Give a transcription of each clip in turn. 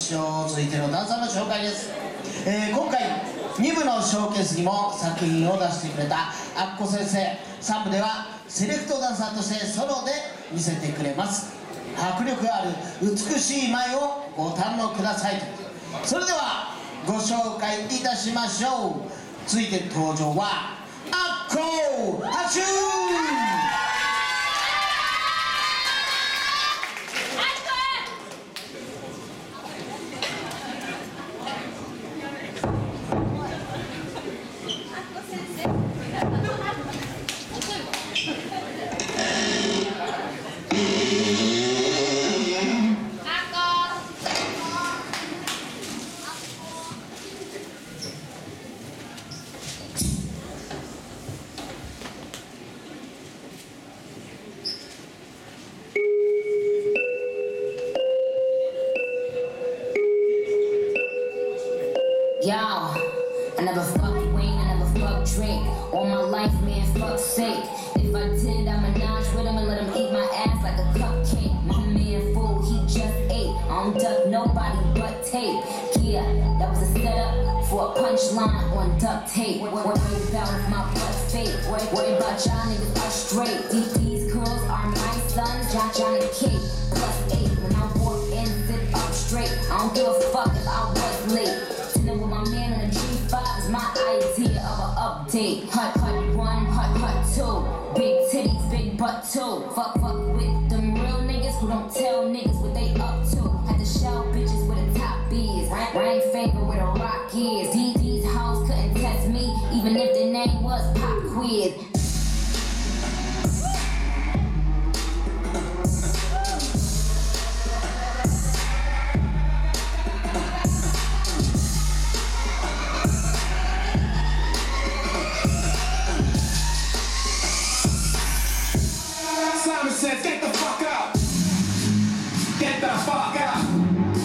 続いてのダンサーの紹介です。今回2部のショーケースにも作品を出してくれたアッコ先生、3部ではセレクトダンサーとしてソロで見せてくれます。迫力ある美しい舞をご堪能ください。それではご紹介いたしましょう。続いて登場はアッコハチュー。Yo, I never fucked Wayne, I never fucked Drake. All my life, man, fuck's sake. If I did, I'd menage with him and let him eat my ass like a cupcake. My man fool, he just ate. I don't duck nobody but tape. Yeah, that was a setup for a punchline on duct tape. Worry about if my butt fake. Worry about y'all niggas are straight. These girls are my sons, John and Kate. +8, when I walk in, sit up straight. I don't give a fuck if I was late. With my man in a G5 is my idea of an update. Hut 1, hut 2. Big titties, big butt too. Fuck with them real niggas who don't tell niggas what they up to. Had to show bitches with a top is. Rain favor with a rock is. These hoes couldn't test me, even if the name was Pop Quiz. Simon says, get the fuck up. Get the fuck up.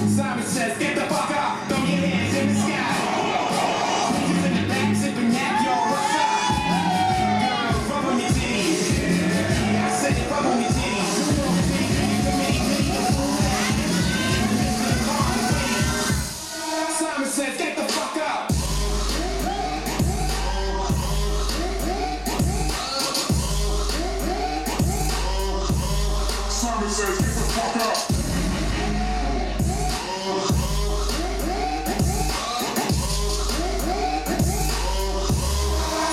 Simon says, get the fuck up. Throw your hands in the sky. Bitches in the back sipping nap, yo, what's up? Girl, rub on your titties. I said, rub on your titties. Simon says, get the fuck up. Simon says, get the fuck up.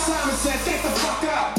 Simon says, get the fuck up.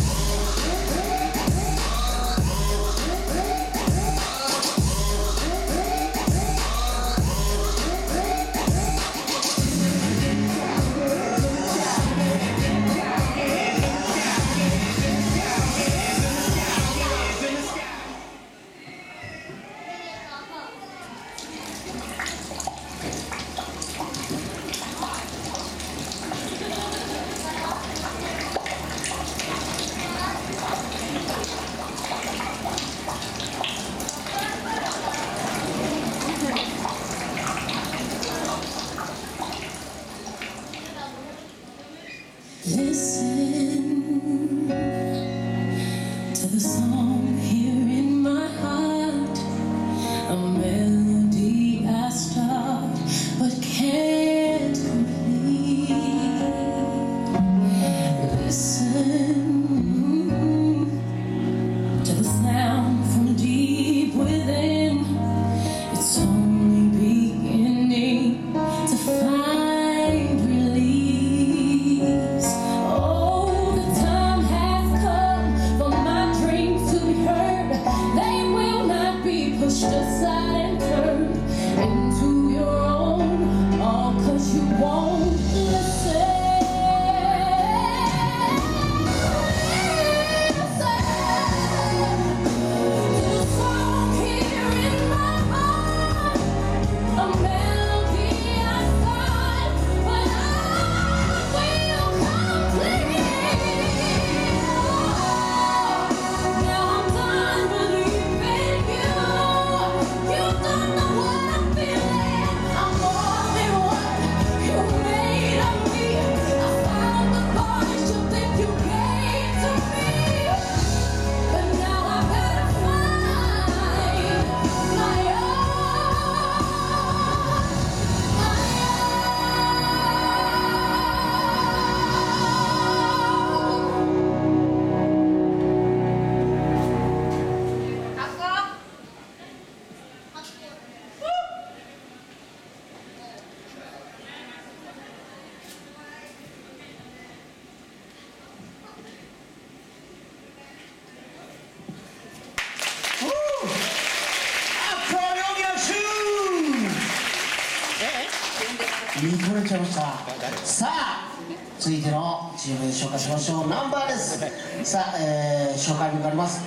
Listen to the song here in my heart, a melody I start but can't complete. Listen to the sound from deep within. It's only beginning to find release. Oh, 見とれちゃいました。さあ続いてのチーム紹介しましょう。ナンバーです。さあ、紹介になります。